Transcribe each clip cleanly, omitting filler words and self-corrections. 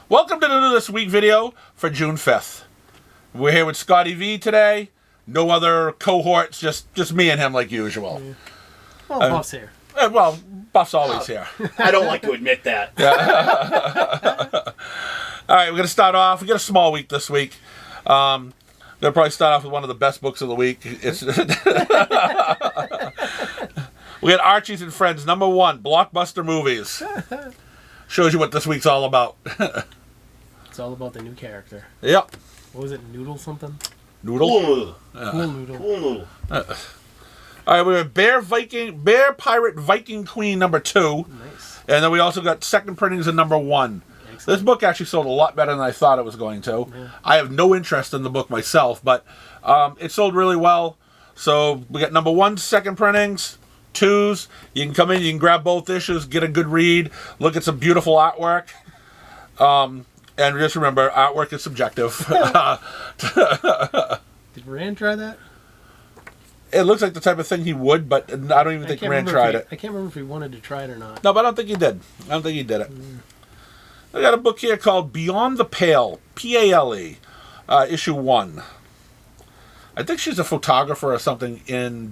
Welcome to the New This Week video for June 5th. We're here with Scotty V today. No other cohorts, just me and him like usual. Yeah. Well, Buff's here. Well, Buff's always here. I don't like to admit that. All right, we're going to start off. We got a small week this week. We're going to probably start off with one of the best books of the week. It's we got Archie's and Friends, #1, Blockbuster Movies. Shows you what this week's all about. It's all about the new character. Yep. What was it, Noodle something? Noodle? Cool. Cool Noodle. Cool. All right, we have Bear Pirate Viking Queen #2. Nice. And then we also got second printings of #1. Excellent. This book actually sold a lot better than I thought it was going to. Yeah. I have no interest in the book myself, but it sold really well. So we got #1 second printings, 2s. You can come in, you can grab both issues, get a good read, look at some beautiful artwork. And just remember, artwork is subjective. Did Rand try that? It looks like the type of thing he would, but I don't even think Rand tried it. I can't remember if he wanted to try it or not. No, but I don't think he did. I don't think he did it. I got a book here called Beyond the Pale, P-A-L-E, issue 1. I think she's a photographer or something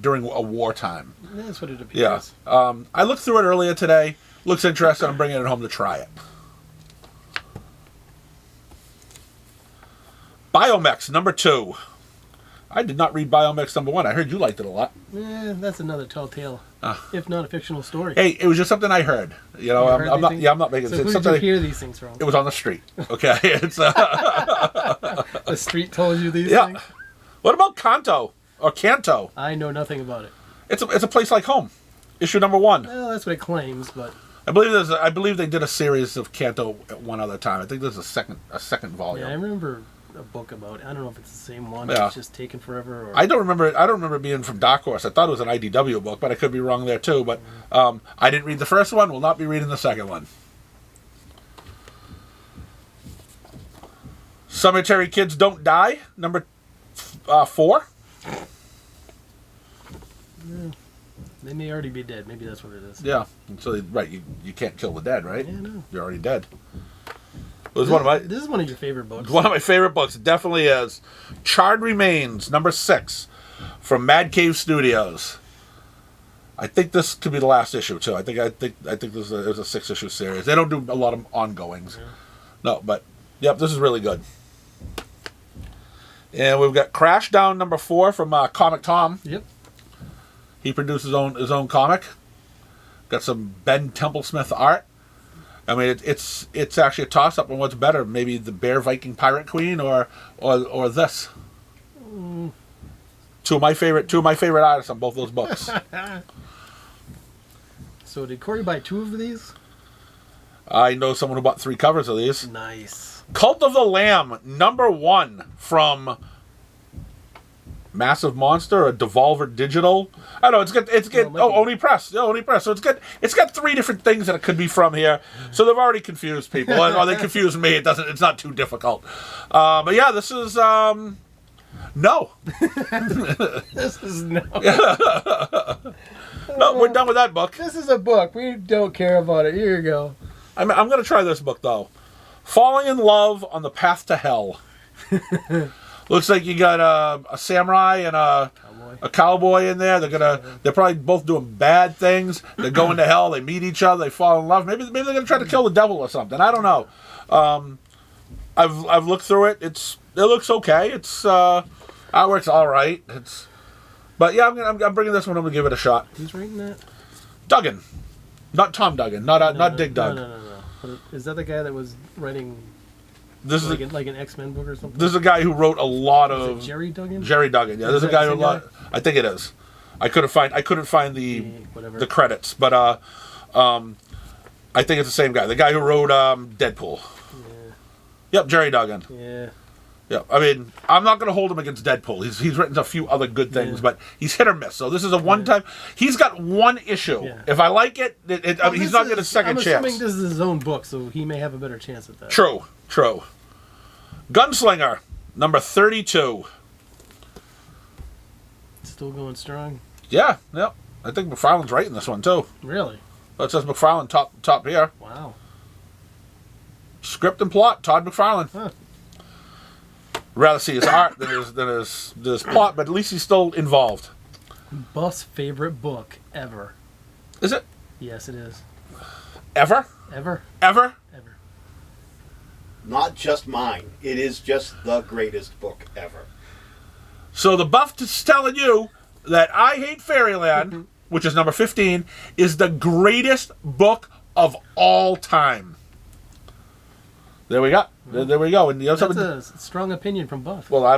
during a wartime. That's what it Yeah. appears. I looked through it earlier today. Looks interesting. I'm bringing it home to try it. Biomex, #2. I did not read Biomex #1. I heard you liked it a lot. That's another tall tale, if not a fictional story. Hey, it was just something I heard. You know, You heard I'm not. anything? Yeah, I'm not making So it's who did something. you hear these things from? It was on the street. Okay, it's The street told you these yeah. things? What about Kanto or Kanto? I know nothing about it. It's a place like home. Issue #1. Well, that's what it claims, but I believe they did a series of Kanto at one other time. I think there's a second volume. yeah, I remember a book about it. I don't know if it's the same one. Yeah. It's just taken forever. Or... I don't remember it being from Dark Horse. I thought it was an IDW book, but I could be wrong there too. But I didn't read the first one. Will not be reading the second one. Cemetery Kids Don't Die, #4. They may already be dead. Maybe that's what it is. Yeah. So right, you can't kill the dead, right? Yeah, no. You're already dead. It was one of my This is one of your favorite books. One of my favorite books. It definitely is. Charred Remains, #6, from Mad Cave Studios. I think this could be the last issue too. I think this is a 6-issue series. They don't do a lot of ongoings. Yeah. No, but yep, this is really good. And we've got Crash Down #4 from Comic Tom. Yep. He produced his own comic. Got some Ben Templesmith art. I mean, it's actually a toss up on what's better. Maybe the Bear Viking Pirate Queen or this. Two of my favorite artists on both those books. So did Corey buy 2 of these? I know someone who bought 3 covers of these. Nice. Cult of the Lamb, #1 from Massive Monster or Devolver Digital. I don't know, it's good. Oni Press. Yeah, Oni Press. So it's got 3 different things that it could be from here. So they've already confused people. Or they confused me. It's not too difficult. But yeah, this is no. This is no. No, we're done with that book. This is a book. We don't care about it. Here you go. I'm going to try this book though. Falling in Love on the Path to Hell. Looks like you got a samurai and a cowboy in there. They're probably both doing bad things. They're going to hell. They meet each other. They fall in love. Maybe they're going to try to kill the devil or something. I don't know. I've looked through it. It looks okay. It's artwork's all right. But yeah, I'm bringing this one. I'm gonna give it a shot. Who's writing that? Duggan, not Tom Duggan, not Dig Dug. No. Is that the guy that was writing This is like an X-Men book or something? this is a guy who wrote a lot Is of it Jerry Duggan? Jerry Duggan. Yeah, Is there's a that guy the who same guy? I think it is. I couldn't find the Whatever. credits, but I think it's the same guy. The guy who wrote Deadpool. Yep, Jerry Duggan. Yeah. Yeah, I mean, I'm not going to hold him against Deadpool. He's written a few other good things, but he's hit or miss. So this is a one-time. He's got 1 issue. Yeah. If I like it, I mean, he's not getting a second chance. I'm assuming this is his own book, so he may have a better chance at that. True. Gunslinger, #32. Still going strong. Yeah, yep. I think McFarlane's writing this one too. Really? It says McFarlane top here. Wow. Script and plot, Todd McFarlane. Huh. Rather see his art than his plot, but at least he's still involved. Buff's favorite book ever. Is it? Yes, it is. Ever? Ever? Ever? Ever. Not just mine. It is just the greatest book ever. So the Buff is telling you that I Hate Fairyland, which is number 15, is the greatest book of all time. There we go. There we go. And you know That's something? a strong opinion from Buff. Well, I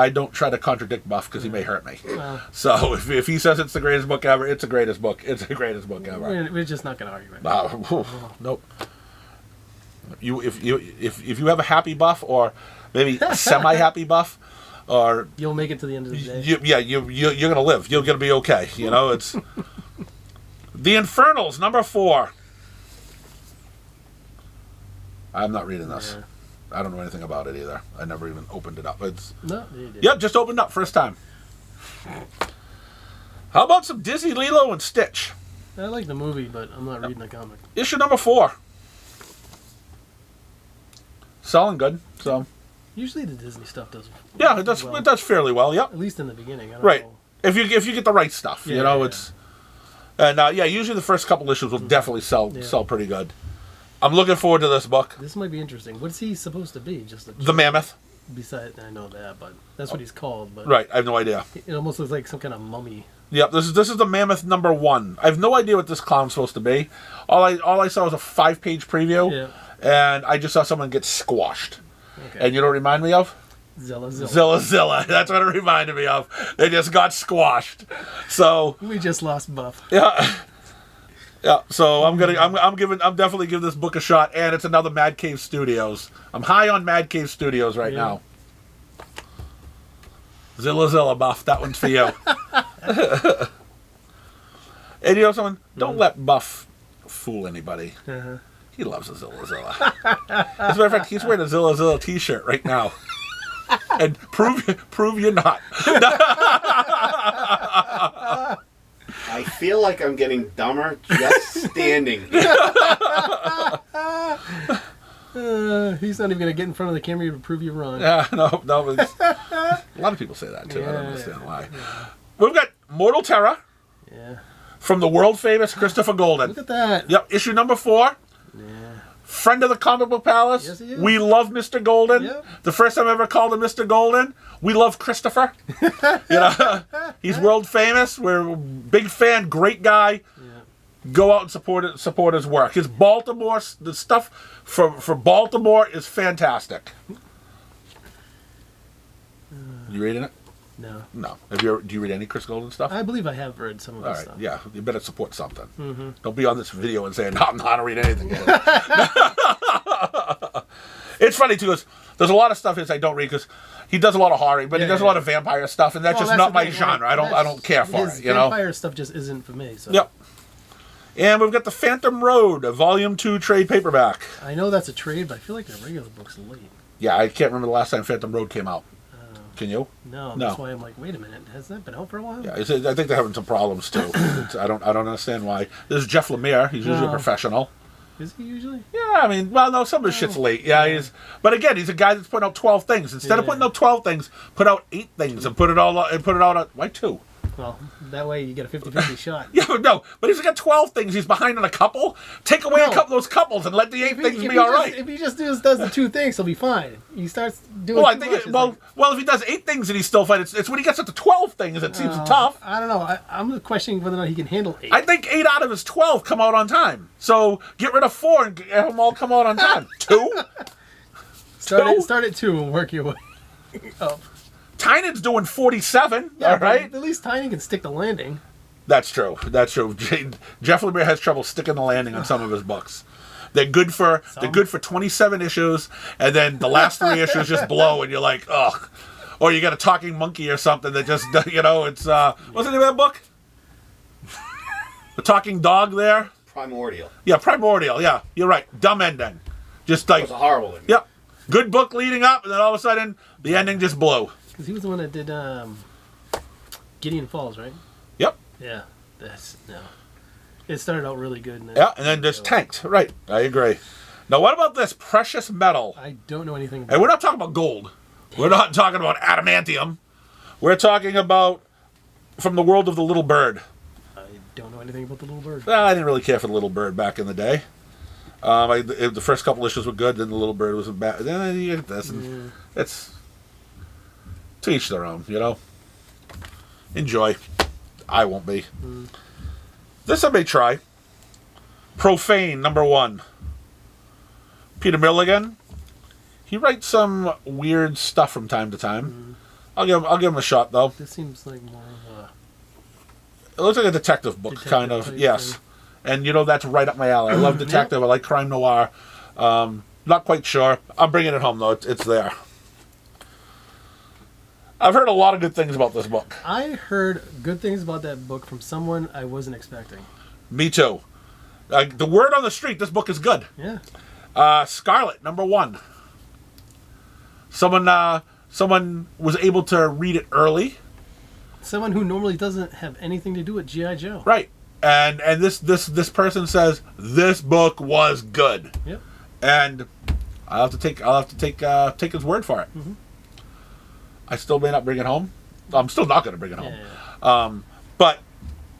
don't try to contradict Buff because he may hurt me. Well, So if he says it's the greatest book ever, it's the greatest book. It's the greatest book ever. we're just not going to argue right now. Nope. If you have a happy Buff or maybe semi-happy Buff, or You'll make it to the end of the day. you're gonna live. You're gonna be okay. You know it's The Infernals, number 4. I'm not reading this. Yeah. I don't know anything about it either. I never even opened it up. It's No, you did. Yep, just opened up first time. How about some Disney Lilo and Stitch? I like the movie, but I'm not reading the comic. Issue number 4. Selling good. So Usually the Disney stuff does. yeah, it does. well, It does fairly well. Yep. At least in the beginning. I don't Right. know. If you get the right stuff, you Yeah, know yeah. it's. And yeah, usually the first couple issues will definitely sell pretty good. I'm looking forward to this book. This might be interesting. What's he supposed to be? Just a The Mammoth. Besides, I know that, but that's what he's called. But Right. I have no idea. it almost looks like some kind of mummy. Yep. This is the Mammoth number 1. I have no idea what this clown's supposed to be. All I saw was a 5-page preview, Yeah. and I just saw someone get squashed. Okay. And you know what it reminded me of? Zilla Zilla. Zilla Zilla. That's what it reminded me of. They just got squashed. So We just lost Buff. yeah. Yeah, so I'm definitely giving this book a shot, and it's another Mad Cave Studios. I'm high on Mad Cave Studios right now. Zilla Zilla Buff, that one's for you. And you know something? Don't let Buff fool anybody. Uh-huh. He loves a Zilla Zilla. As a matter of fact, he's wearing a Zilla Zilla t-shirt right now. And prove you're not. I feel like I'm getting dumber just standing. He's not even going to get in front of the camera to prove you wrong. Yeah, no. A lot of people say that too. I don't Yeah, understand why. We've got Mortal Terror Yeah. from the world famous Christopher Golden. Look at that. Yep, issue number 4. Yeah. Friend of the Comic Book Palace. Yes, he is. We love Mr. Golden. Yep. The first time I ever called him Mr. Golden. We love Christopher. He's world famous. We're a big fan. Great guy. Yeah. Go out and support his work. His Baltimore, the stuff for Baltimore is fantastic. You reading it? No. No. Do you read any Chris Golden stuff? I believe I have read some of All his right. stuff. Yeah. You better support something. Mm-hmm. Don't be on this video and saying, "No, I'm not going to read anything." It's funny too, because there's a lot of stuff I don't read because he does a lot of horror, but he does a lot of vampire stuff, and that's Well, just that's not my the thing, genre. I don't care for his it. You know. vampire stuff just isn't for me. So. Yep. And we've got the Phantom Road, a Volume 2 trade paperback. I know that's a trade, but I feel like the regular book's late. Yeah, I can't remember the last time Phantom Road came out. Can you? No, No. that's why I'm like, wait a minute, has that been out for a while? Yeah, I think they're having some problems too. I don't understand why. There's Jeff Lemire. He's usually a No. professional. Is he usually? Yeah, I mean, well, no, some of his shit's late. Yeah, but again, he's a guy that's putting out 12 things. Instead of Yeah. putting out 12 things, put out 8 things and put it out. Why 2? Well, that way you get a 50-50 shot. Yeah, but no. But if he's got 12 things, he's behind on a couple. Take away a couple of those couples and let the 8 things be all right. If he just does the 2 things, he'll be fine. He starts doing. Well, I too think much, it's well, like, if he does 8 things and he's still fine, it's when he gets up to 12 things that seems tough. I don't know. I'm questioning whether or not he can handle 8. I think 8 out of his 12 come out on time. So get rid of 4 and have them all come out on time. 2? Start at 2 and work your way up. Tynan's doing 47. Yeah, all right. but at least Tiny can stick the landing. That's true. Jeff Lemire has trouble sticking the landing on some of his books. They're good for 27 issues, and then the last 3 issues just blow, and you're like, ugh. Or you got a talking monkey or something that just, it's what's the name of that book? The talking dog there. Primordial. Yeah, Primordial. Yeah, you're right. Dumb ending. Just like It was a horrible ending. Yep. Good book leading up, and then all of a sudden the ending just blew. Because he was the one that did Gideon Falls, right? Yep. Yeah. It started out really good. And then, Yeah, and then just tanked. Right. I agree. Now, what about this precious metal? I don't know anything about And we're not talking about gold. We're not talking about adamantium. We're talking about from the world of the little bird. I don't know anything about the little bird. Well, I didn't really care for the little bird back in the day. The first couple issues were good, then the little bird was bad. Then you get this. And it's to each their own, you know. Enjoy. I won't be. This I may try. Profane, #1. Peter Milligan. He writes some weird stuff from time to time. I'll give him a shot though. This seems like more of a... It looks like a detective book, kind of. type Yes. thing. And you know that's right up my alley. I love detective. I like crime noir. Not quite sure. I'm bringing it home though. It's there. I've heard a lot of good things about this book. I heard good things about that book from someone I wasn't expecting. Me too. The word on the street, this book is good. Yeah. Scarlet, #1. Someone was able to read it early. Someone who normally doesn't have anything to do with G.I. Joe. Right. And this person says this book was good. Yep. And I'll have to take his word for it. I still may not bring it home. I'm still not going to bring it home. Yeah. But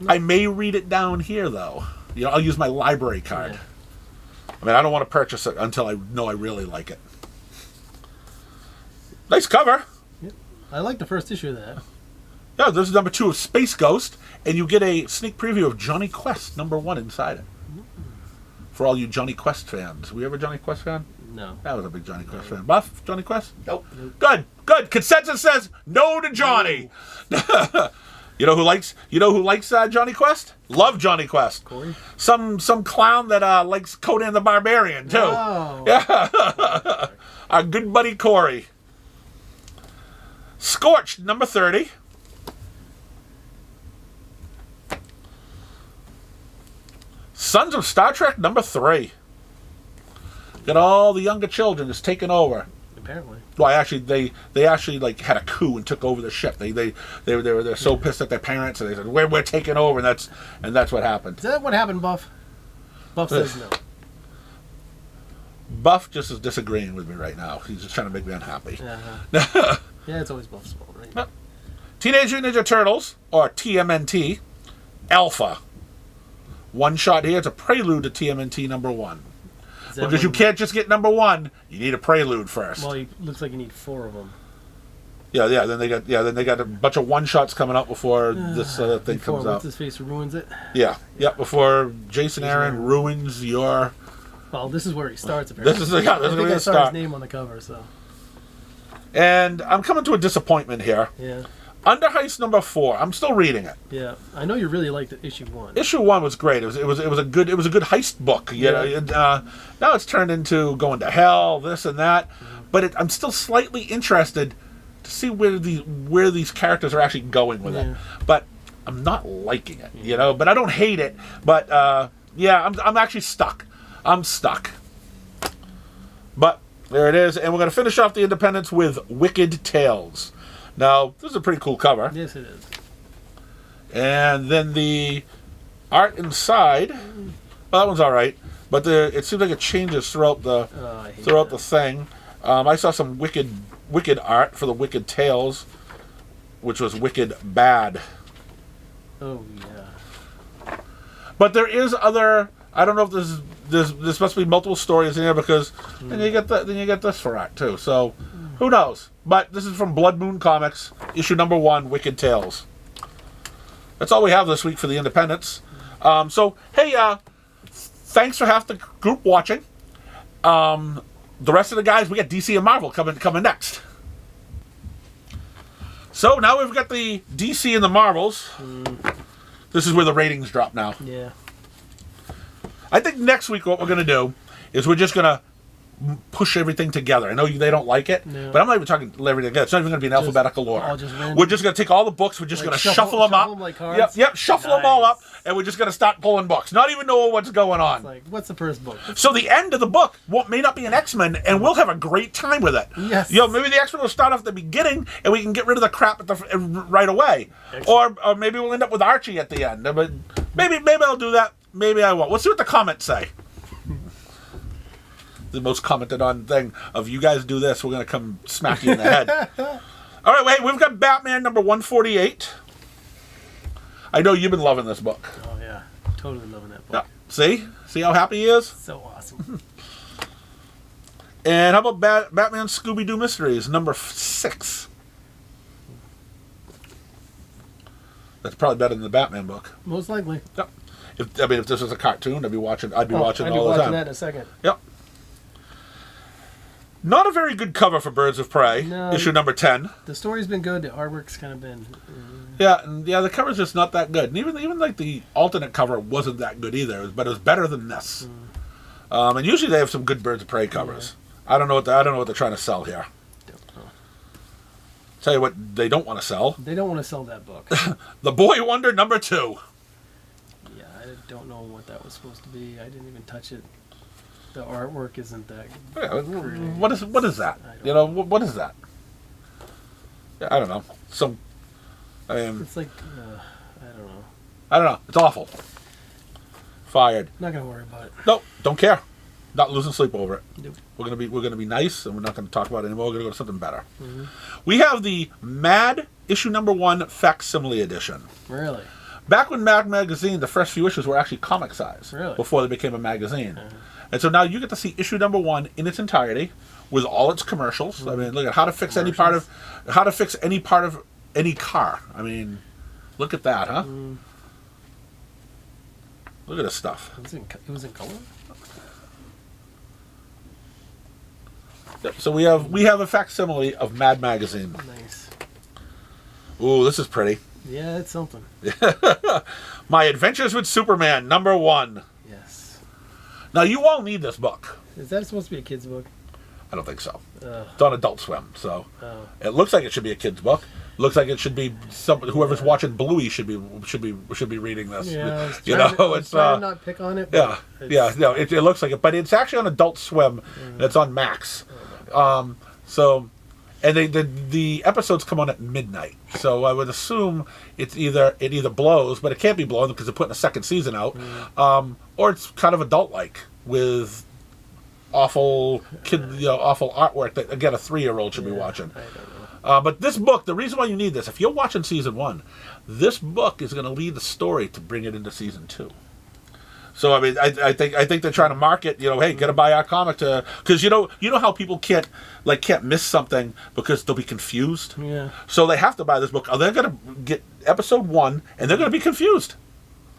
I may read it down here though. You know, I'll use my library card. Yeah. I mean, I don't want to purchase it until I know I really like it. Nice cover. Yep. I like the first issue of that. Yeah, this is #2 of Space Ghost, and you get a sneak preview of Johnny Quest #1 inside it. For all you Johnny Quest fans. Were you ever a Johnny Quest fan? No. I was a big Johnny Quest fan. Buff, Johnny Quest? Nope. Good. Consensus says no to Johnny. You know who likes Johnny Quest? Love Johnny Quest. Corey? Some clown that likes Conan the Barbarian too. Oh. Yeah. Our good buddy Corey. Scorched, #30. Sons of Star Trek, #3. Got all the younger children just taking over. Apparently. Well, actually, they actually like had a coup and took over the ship. They're so pissed at their parents, and they said we're taking over, and that's what happened. Is that what happened, Buff? Buff says no. Buff just is disagreeing with me right now. He's just trying to make me unhappy. Uh-huh. Yeah, it's always Buff's fault, right? Teenage Mutant Ninja Turtles, or TMNT, Alpha. One shot here. It's a prelude to TMNT #1. Because you can't just get #1. You need a prelude first. Well, it looks like you need 4 of them. Yeah. Then they got a bunch of one shots coming up before this thing comes out. What's his face ruins it? Yeah. Before Jason Aaron ruins your. Well, this is where he starts. Apparently. This is where I he saw starts. his name on the cover. So. And I'm coming to a disappointment here. Yeah. Under Heist #4. I'm still reading it. Yeah, I know you really liked issue 1. Issue 1 was great. It was a good heist book. You know, now it's turned into going to hell, this and that. But I'm still slightly interested to see where these characters are actually going with it. But I'm not liking it. You know, but I don't hate it. But I'm actually stuck. I'm stuck. But there it is, and we're going to finish off the Independents with Wicked Tales. Now, this is a pretty cool cover. Yes, it is. And then the art inside, well, that one's all right, but it seems like it changes throughout the thing. I saw some wicked art for the Wicked Tales, which was wicked bad. Oh yeah. But there is other. I don't know if there's supposed to be multiple stories in here because then you get this for art too. So who knows? But this is from Blood Moon Comics, issue #1, Wicked Tales. That's all we have this week for the Independents. So hey, thanks for half the group watching. The rest of the guys, we got DC and Marvel coming next. So now we've got the DC and the Marvels. This is where the ratings drop now. Yeah. I think next week what we're going to do is we're just going to push everything together. I know they don't like it, but I'm not even talking everything together. It's not even going to be in alphabetical order. We're just going to take all the books. We're just going to shuffle them up. Like cards? Yep, shuffle them all up, and we're just going to start pulling books. Not even knowing what's going on. It's like, what's the first book? So the end of the book may not be an X-Men, and we'll have a great time with it. Yes. Maybe the X-Men will start off at the beginning, and we can get rid of the crap right away. Or maybe we'll end up with Archie at the end. But maybe I'll do that. Maybe I won't. We'll see what the comments say. the most commented on thing of you guys do this, we're gonna come smack you in the head. All right, wait, we've got Batman number 148. I know you've been loving this book. Oh yeah, totally loving that Yeah. book. See how happy he is? So awesome. And how about Batman Scooby-Doo Mysteries number 6? That's probably better than the Batman book. Most likely. Yep. If this was a cartoon, I'd be watching I'd be all the watching time. that in a second. Yep. Not a very good cover for Birds of Prey. No. Issue number 10. The story's been good. The artwork's kind of been. Yeah, and the cover's just not that good. And even like the alternate cover wasn't that good either. But it was better than this. And usually they have some good Birds of Prey covers. Yeah. I don't know what they're trying to sell here. Don't know. Tell you what they don't want to sell. They don't want to sell that book. The Boy Wonder number 2. Yeah, I don't know what that was supposed to be. I didn't even touch it. The artwork isn't that good. Yeah, what is that? I don't know. What is that? Yeah, I don't know. It's like I don't know. It's awful. Fired. Not gonna worry about it. Nope. Don't care. Not losing sleep over it. Nope. We're gonna be nice, and we're not gonna talk about it anymore. We're gonna go to something better. Mm-hmm. We have the Mad issue number 1 facsimile edition. Really? Back when Mad Magazine, the first few issues were actually comic size. Really? Before they became a magazine. Uh-huh. And so now you get to see issue number 1 in its entirety with all its commercials. I mean, look at how to fix any part of any car. I mean, look at that, huh? Look at this stuff. It was in color? Yep, so we have a facsimile of Mad Magazine. Nice. Ooh, this is pretty. Yeah, it's something. My Adventures with Superman, number 1. Yes. Now, you all need this book. Is that supposed to be a kid's book? I don't think so. Oh. It's on Adult Swim, so it looks like it should be a kid's book. Looks like it should be whoever's watching Bluey should be reading this. Yeah, I was trying to not pick on it. Yeah, yeah. No, it looks like it, but it's actually on Adult Swim. And it's on Max. So, and the episodes come on at midnight. So I would assume it either blows, but it can't be blown because they're putting a second season out, or it's kind of adult like with awful awful artwork that again a 3-year-old should be watching. I don't know. But this book, the reason why you need this, if you're watching season 1, this book is going to lead the story to bring it into season 2. So I mean, I think they're trying to market. Hey, gotta buy our comic because you know how people can't miss something because they'll be confused. Yeah. So they have to buy this book. Or they're gonna get episode 1 and they're gonna be confused.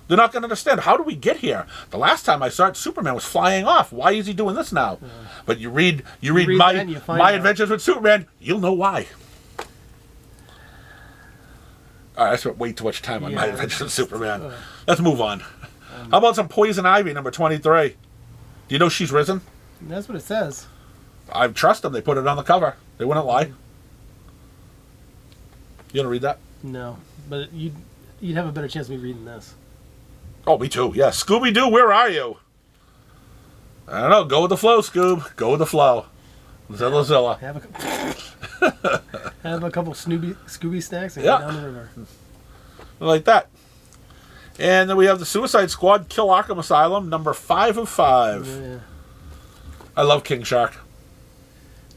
They're not going to understand. How do we get here? The last time I saw it, Superman was flying off. Why is he doing this now? But you read My Adventures with Superman, you'll know why. All right, I spent way too much time on My Adventures with Superman. Let's move on. How about some Poison Ivy, number 23? Do you know she's risen? That's what it says. I trust them. They put it on the cover. They wouldn't lie. You want to read that? No, but you'd have a better chance of me reading this. Oh, me too. Yeah. Scooby-Doo, where are you? I don't know. Go with the flow, Scoob. Go with the flow. Zilla. Have a couple Scooby snacks and go down the river. Like that. And then we have the Suicide Squad Kill Arkham Asylum, number 5 of 5. Yeah. I love King Shark.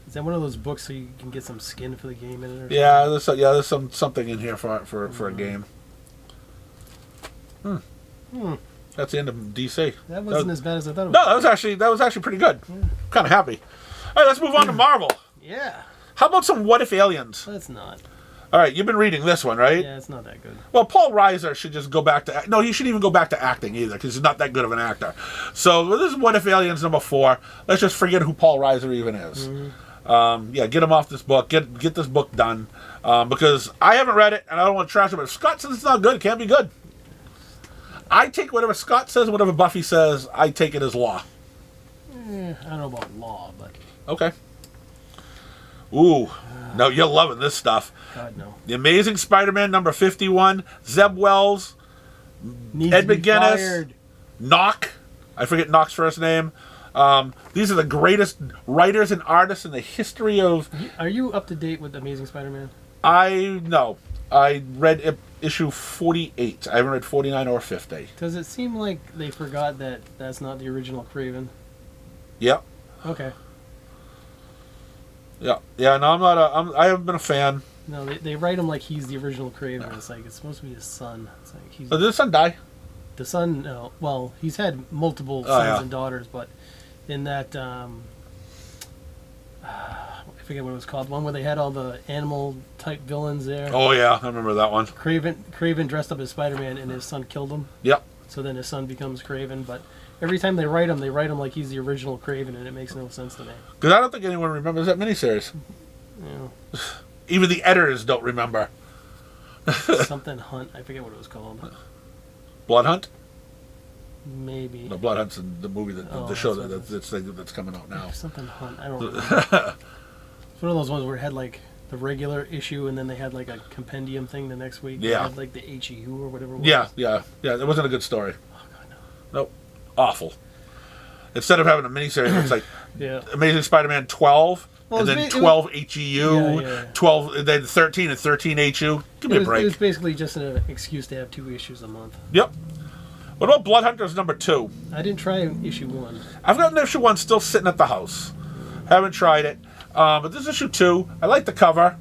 Is that one of those books so you can get some skin for the game in it? Or Yeah, there's something in here for a game. That's the end of DC. That wasn't as bad as I thought it was. No, that was actually pretty good. Kind of happy. All right, let's move on to Marvel. Yeah. How about some What If Aliens? That's not. All right, you've been reading this one, right? Yeah, it's not that good. Well, Paul Reiser should just go back to... No, he shouldn't even go back to acting either, because he's not that good of an actor. So this is What If Aliens number 4. Let's just forget who Paul Reiser even is. Get him off this book. Get this book done. Because I haven't read it, and I don't want to trash it, but if Scott says it's not good, it can't be good. I take whatever Scott says, whatever Buffy says, I take it as law. I don't know about law, but... Okay. Ooh. No, you're loving this stuff. God, no. The Amazing Spider-Man number 51. Zeb Wells. Ed McGuinness. Knock. I forget Knock's first name. These are the greatest writers and artists in the history of... Are you up to date with Amazing Spider-Man? No. I read issue 48. I haven't read 49 or 50. Does it seem like they forgot that that's not the original Kraven? Yep. Okay. Yeah, yeah. No, I'm not. I haven't been a fan. No, they write him like he's the original Craven. It's like it's supposed to be his son. It's like he's Did his son die? the son. No, well, he's had multiple Oh, sons yeah. and daughters, but in that I forget what it was called. One where they had all the animal type villains there. Oh yeah, I remember that one. Craven dressed up as Spider-Man, and his son killed him. Yep. So then his son becomes Craven, but every time they write him like he's the original Craven, and it makes no sense to me. Because I don't think anyone remembers that miniseries. You Even the editors don't remember. know, something Hunt. I forget what it was called. Blood Hunt? Maybe No, Blood Hunt's the movie, Oh, the show that's what it that's coming out now. something Hunt. I don't remember. It's one of those ones where it had like the regular issue, and then they had like a compendium thing the next week. They Yeah. had, like the HEU or whatever. It was. Yeah. It wasn't a good story. Oh God, no. Nope. Awful. Instead of having a miniseries, it's like Yeah. Amazing Spider-Man 12, Well, and it then was- 12 HEU, Yeah. 12, and then 13 and 13 HU. Give me a It break. was basically just an excuse to have 2 issues a month. Yep. What about Blood Hunters number 2? I didn't try issue 1. I've got an issue 1 still sitting at the house. Haven't tried it. But this is issue 2. I like the cover.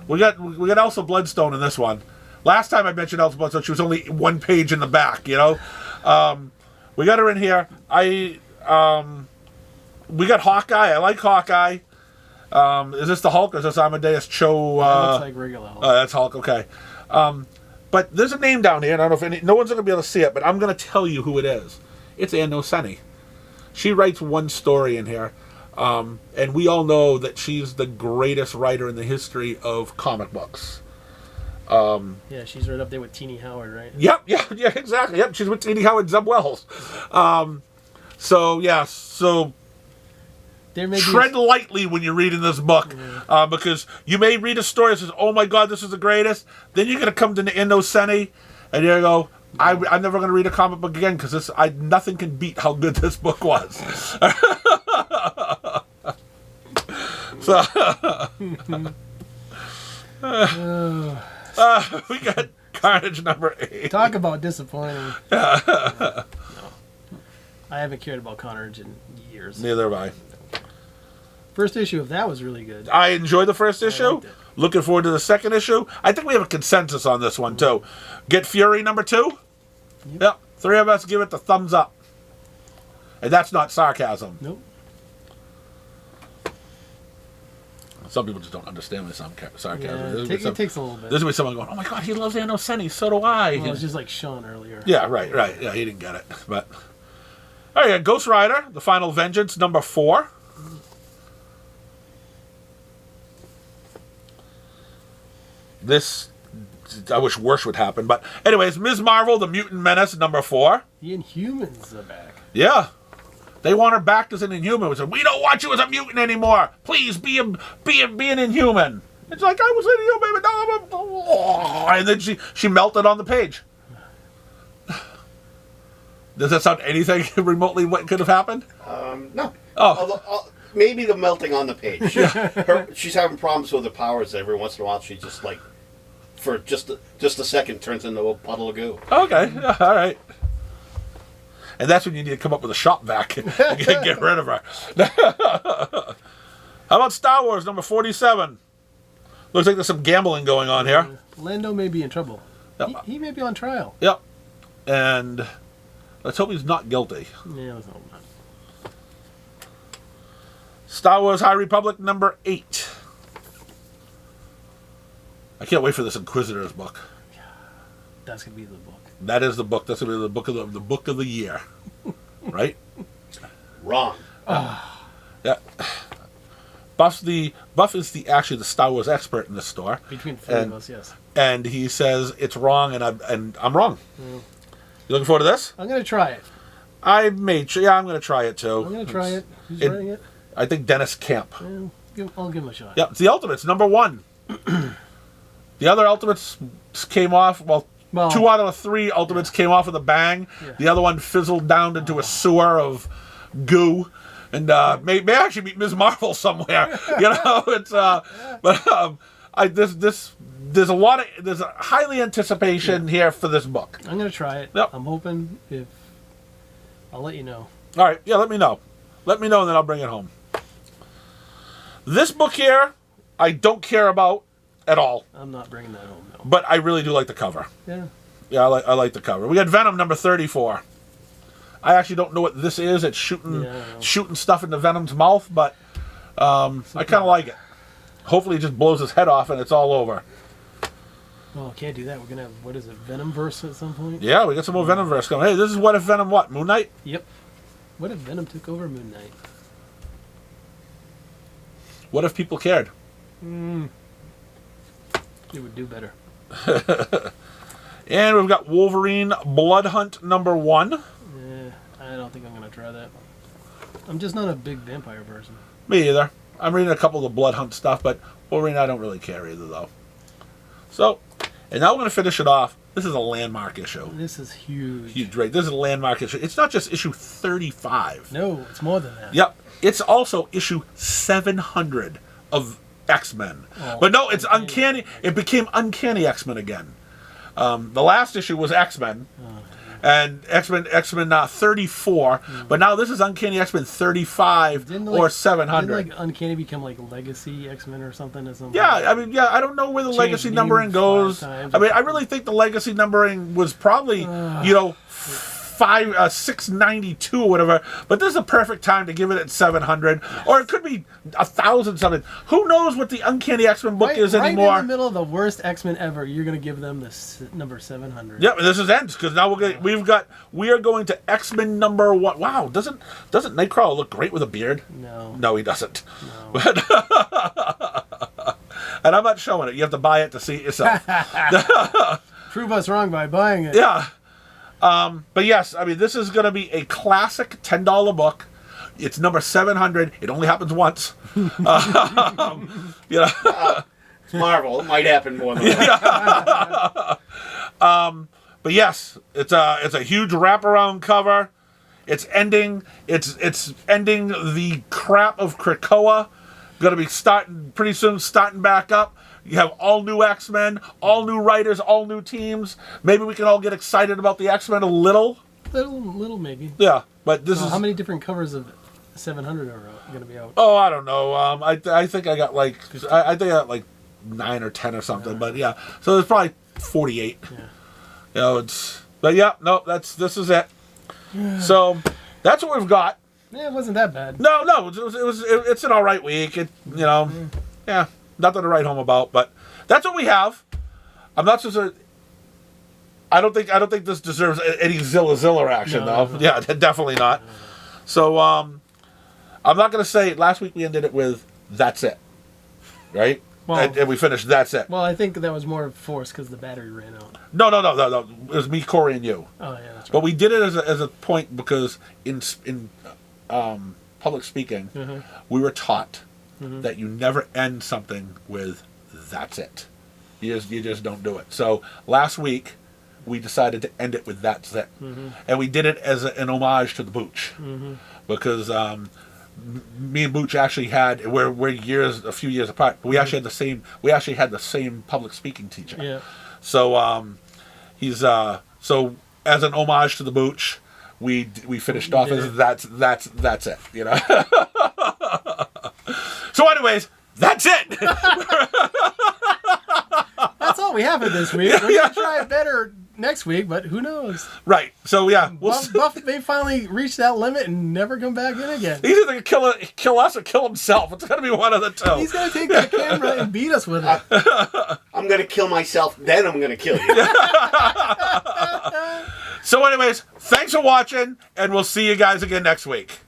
We got Elsa Bloodstone in this one. Last time I mentioned Elsa Bloodstone, she was only 1 page in the back, you know? We got her in here. We got Hawkeye. I like Hawkeye. Is this the Hulk or is this Amadeus Cho? That looks like regular Hulk. That's Hulk, okay. But there's a name down here, and I don't know if no one's going to be able to see it, but I'm going to tell you who it is. It's Ann Nocenti. She writes one story in here, and we all know that she's the greatest writer in the history of comic books. Yeah, she's right up there with Teenie Howard, right? Yep, yeah, exactly. Yep, she's with Teenie Howard, Zeb Wells. So There may be tread lightly when you're reading this book, because you may read a story that says, "Oh my God, this is the greatest." Then you're gonna come to Ann Nocenti, and you're gonna go, "I'm never gonna read a comic book again because nothing can beat how good this book was." So we got Carnage number 8. Talk about disappointing. No. I haven't cared about Carnage in years. Neither have I. First issue of that was really good. I enjoyed the first issue. liked it. Looking forward to the second issue. I think we have a consensus on this one too. Get Fury number 2. Yep. 3 of us give it the thumbs up. And that's not sarcasm. Nope. Some people just don't understand the sarcasm. Yeah, There's it gonna be takes a little bit. There's gonna be someone going, "Oh my God, he loves Ann Nocenti, so do I." Well, it was just like Sean earlier. Yeah, right. Yeah, he didn't get it. But all right, Ghost Rider, The Final Vengeance, number 4. This, I wish worse would happen. But anyways, Ms. Marvel, The Mutant Menace, number 4. The Inhumans are back. Yeah. They want her back as an Inhuman. We said, "We don't want you as a mutant anymore. Please be an Inhuman." It's like, "I was an Inhuman, but no, and then she melted on the page. Does that sound anything remotely what could have happened? No. Oh. Although, maybe the melting on the page. She's having problems with her powers. Every once in a while, she just like, for just a second, turns into a puddle of goo. Okay, yeah, all right. And that's when you need to come up with a shop vac and get rid of her. How about Star Wars number 47? Looks like there's some gambling going on here. Lando may be in trouble. Yep. He may be on trial. Yep. And let's hope he's not guilty. Yeah, let's hope not. Star Wars High Republic number 8. I can't wait for this Inquisitors book. That's gonna be the book. That is the book. That's going to be the book of the year. Right? Wrong. Yeah. Buff is actually the Star Wars expert in this store. Between the 3 of us, yes. And he says it's wrong, and I'm wrong. You looking forward to this? I'm gonna try it. I'm going to try it too. I'm gonna try it. Who's it- writing it? I think Dennis Camp. I'll give him a shot. Yeah, it's the Ultimates, number 1. The other Ultimates came off, well, 2 out of the 3 Ultimates came off with a bang. Yeah. The other one fizzled down into a sewer of goo. And may actually meet Ms. Marvel somewhere. You know, it's there's a highly anticipation here for this book. I'm gonna try it. Yep. I'm hoping I'll let you know. All right, yeah, let me know. Let me know, and then I'll bring it home. This book here, I don't care about at all, I'm not bringing that home, no. but I really do like the cover. Yeah. Yeah, I like the cover. We got Venom number 34. I actually don't know what this is. It's shooting stuff into Venom's mouth, but I kind of like it. Hopefully, it just blows his head off and it's all over. Well, can't do that. We're gonna have, what is it, Venomverse at some point? Yeah, we got some more Venomverse coming. Hey, this is What If Venom what? Moon Knight? Yep. What if Venom took over Moon Knight? What if people cared? It would do better. And we've got Wolverine Blood Hunt number 1. I don't think I'm gonna try that. I'm just not a big vampire person. Me either. I'm reading a couple of the Blood Hunt stuff, but Wolverine I don't really care either, though. So, and now we're going to finish it off. This is a landmark issue. This is huge. Huge, right? This is a landmark issue. It's not just issue 35. No, it's more than that. Yep. It's also issue 700 of X-Men. Oh, but no, it's Uncanny. It became Uncanny X-Men again. The last issue was X-Men. And X-Men 34, but now this is Uncanny X-Men 35 or 700. Didn't Uncanny become like Legacy X-Men or something? Yeah, I mean, I don't know where the legacy numbering goes. I mean, I really think the legacy numbering was probably, 692 or whatever. But this is a perfect time to give it at 700, or it could be 1,000 something. Who knows what the Uncanny X-Men book is anymore? Right in the middle of the worst X-Men ever, you're gonna give them this number 700. Yep, this is ends because now we are going to X-Men number 1. Wow, doesn't Nightcrawler look great with a beard? No, he doesn't. No. And I'm not showing it. You have to buy it to see it yourself. Prove us wrong by buying it. Yeah. But yes, I mean, this is going to be a classic $10 book. It's number 700. It only happens once. It's Marvel. It might happen more than that. But yes, it's a huge wraparound cover. It's ending the crap of Krakoa. Going to be starting pretty soon, starting back up. You have all new X-Men, all new writers, all new teams. Maybe we can all get excited about the X-Men a little. Little maybe. Yeah, but this is... How many different covers of 700 are going to be out? Oh, I don't know. I think I got like... I think I got like 9 or 10 or something, but yeah. So there's probably 48. Yeah. It's... But yeah, no, this is it. So that's what we've got. Yeah, it wasn't that bad. No, it's an all right week. Yeah, nothing to write home about, but that's what we have. I'm not just I don't think this deserves any Zilla action though. No. Yeah, definitely not. No. So I'm not going to say last week we ended it with that's it, right? Well, and we finished that's it. Well, I think that was more forced because the battery ran out. No. It was me, Corey, and you. Oh yeah, that's right. But we did it as a point because in public speaking, we were taught that you never end something with "that's it." You just don't do it. So last week we decided to end it with "that's it," and we did it as an homage to the Booch, because me and Booch actually had we're a few years apart. But we actually had the same public speaking teacher. Yeah. So he's so as an homage to the Booch. We finished off as that's it, you know. So anyways, that's it. That's all we have for this week. We're gonna try it better next week, but who knows? Right. So yeah, Buff may finally reach that limit and never come back in again. He's either gonna kill us or kill himself. It's gonna be one of the two. He's gonna take that camera and beat us with it. I'm gonna kill myself, then I'm gonna kill you. So anyways, thanks for watching, and we'll see you guys again next week.